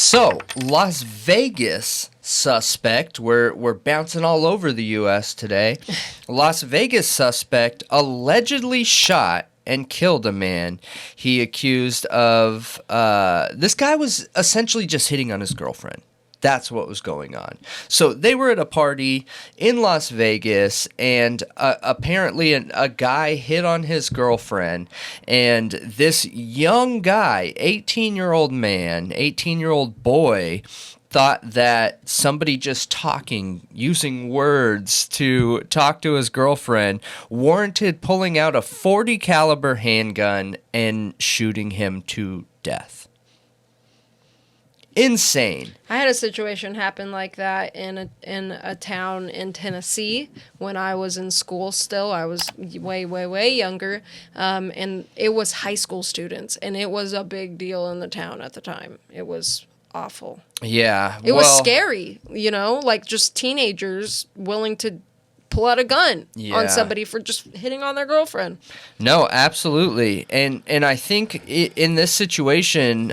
So, Las Vegas suspect, we're bouncing all over the U.S. today. Las Vegas suspect allegedly shot and killed a man he accused of, this guy was essentially just hitting on his girlfriend. That's what was going on. So they were at a party in Las Vegas, and apparently a guy hit on his girlfriend, and this young guy, 18-year-old man, 18-year-old boy, thought that somebody just talking, using words to talk to his girlfriend, warranted pulling out a .40 caliber handgun and shooting him to death. Insane. I had a situation happen like that in a town in Tennessee when I was in school still. I was way younger, and it was high school students, and it was a big deal in the town at the time. It was awful. Yeah. It was scary, like just teenagers willing to pull out a gun on somebody for just hitting on their girlfriend. No, absolutely. And I think in this situation,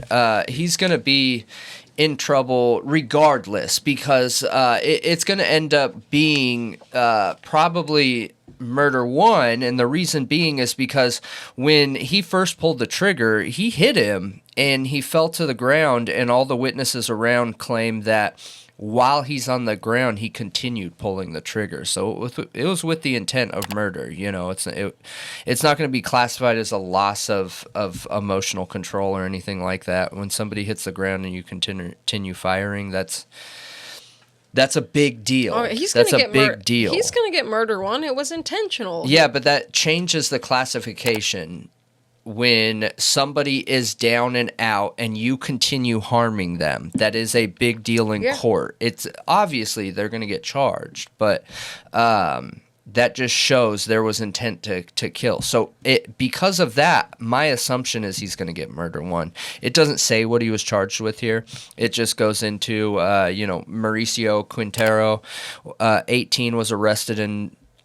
he's going to be in trouble regardless, because it's going to end up being probably murder one. And the reason being is because when he first pulled the trigger, he hit him and he fell to the ground, and all the witnesses around claim that while he's on the ground, he continued pulling the trigger. So it was with the intent of murder. It's not going to be classified as a loss of emotional control or anything like that. When somebody hits the ground and you continue firing, that's a big deal. That's a big deal. He's going to get murder one. It was intentional. Yeah, but that changes the classification. When somebody is down and out and you continue harming them, that is a big deal in court. It's obviously they're going to get charged, but that just shows there was intent to kill. So because of that, my assumption is he's going to get murder one. It doesn't say what he was charged with here. It just goes into Mauricio Quintero, 18, was arrested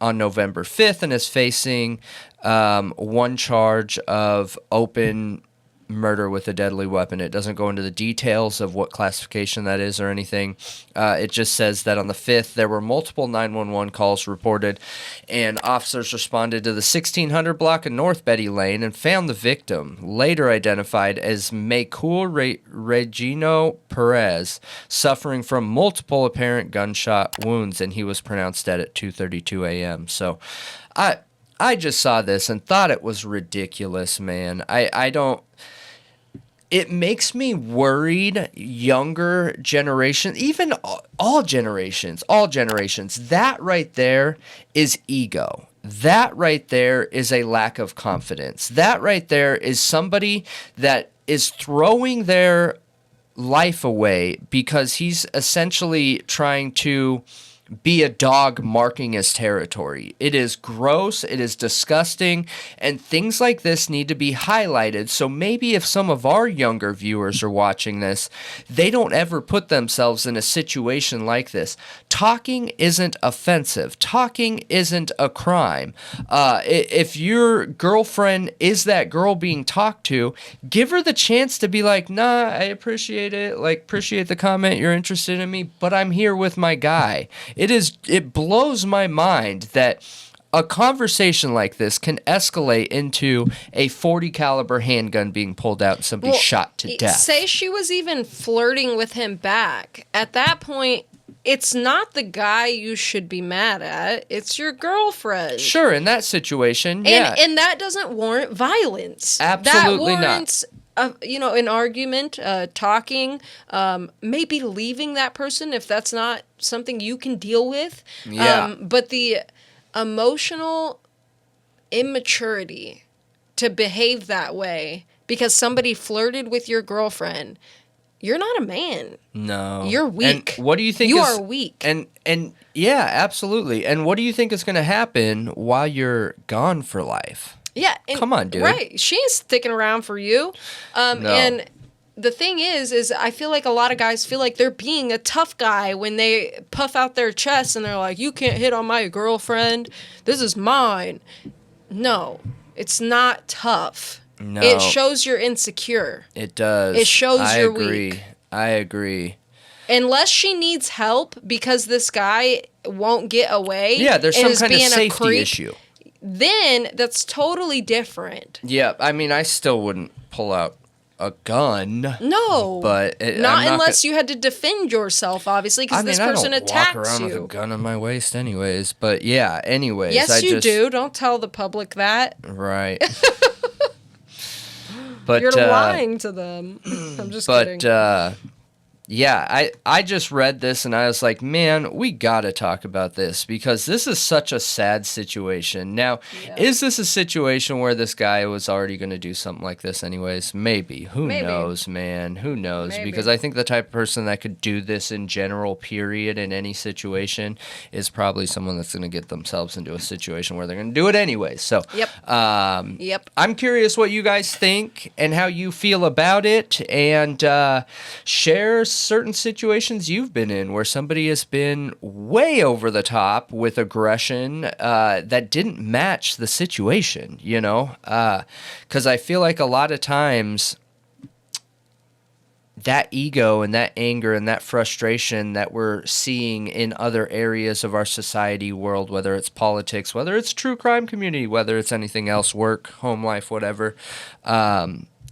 on November 5th and is facing one charge of open murder with a deadly weapon. It doesn't go into the details of what classification that is or anything. It just says that on the 5th, there were multiple 911 calls reported, and officers responded to the 1600 block of North Betty Lane and found the victim, later identified as Maycool Regino Perez, suffering from multiple apparent gunshot wounds, and he was pronounced dead at 2:32 a.m. So I just saw this and thought it was ridiculous, man. I don't... It makes me worried, younger generation, even all generations, that right there is ego. That right there is a lack of confidence. That right there is somebody that is throwing their life away because he's essentially trying to be a dog marking his territory. It is gross, it is disgusting, and things like this need to be highlighted. So maybe if some of our younger viewers are watching this, they don't ever put themselves in a situation like this. Talking isn't offensive. Talking isn't a crime. If your girlfriend is that girl being talked to, give her the chance to be like, nah, I appreciate it. Appreciate the comment. You're interested in me, but I'm here with my guy. It blows my mind that a conversation like this can escalate into a .40 caliber handgun being pulled out and somebody shot to death. Say she was even flirting with him back. At that point, it's not the guy you should be mad at. It's your girlfriend. Sure, in that situation, yeah. And that doesn't warrant violence. Absolutely that warrants, an argument, talking, maybe leaving that person if that's not something you can deal with. Yeah. But the emotional immaturity to behave that way because somebody flirted with your girlfriend, you're not a man. No. You're weak. And what do you think you are weak. And yeah, absolutely. And what do you think is going to happen while you're gone for life? Yeah. Come on, dude. Right. She ain't sticking around for you. No. And the thing is I feel like a lot of guys feel like they're being a tough guy when they puff out their chest and they're like, you can't hit on my girlfriend. This is mine. No, it's not tough. No. It shows you're insecure. It does. It shows you're weak. I agree. Unless she needs help because this guy won't get away. Yeah, there's some kind of safety issue. Then that's totally different. Yeah, I mean, I still wouldn't pull out a gun. No, but not unless you had to defend yourself, obviously, because this person attacks you. I don't walk around with a gun on my waist anyways. But yeah, anyways. Yes, you do. Don't tell the public that. Right. But you're lying to them. I'm just kidding. But yeah, I just read this and I was like, man, we gotta talk about this because this is such a sad situation. Now, is this a situation where this guy was already going to do something like this anyways? Maybe. Who knows, man? Who knows? Maybe. Because I think the type of person that could do this in general, period, in any situation, is probably someone that's going to get themselves into a situation where they're going to do it anyways. So, I'm curious what you guys think and how you feel about it, and share certain situations you've been in where somebody has been way over the top with aggression that didn't match the situation, you know? Because I feel like a lot of times that ego and that anger and that frustration that we're seeing in other areas of our society world, whether it's politics, whether it's true crime community, whether it's anything else, work, home life, whatever,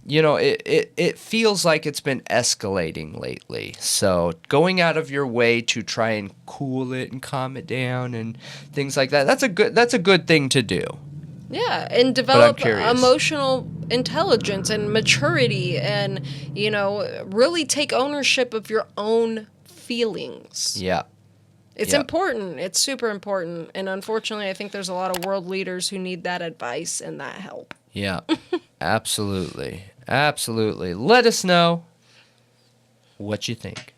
you know, it feels like it's been escalating lately. So going out of your way to try and cool it and calm it down and things like that, that's a good thing to do. Yeah, and develop emotional intelligence and maturity and, you know, really take ownership of your own feelings. Yeah. It's important. It's super important. And unfortunately, I think there's a lot of world leaders who need that advice and that help. Yeah, absolutely. Absolutely. Let us know what you think.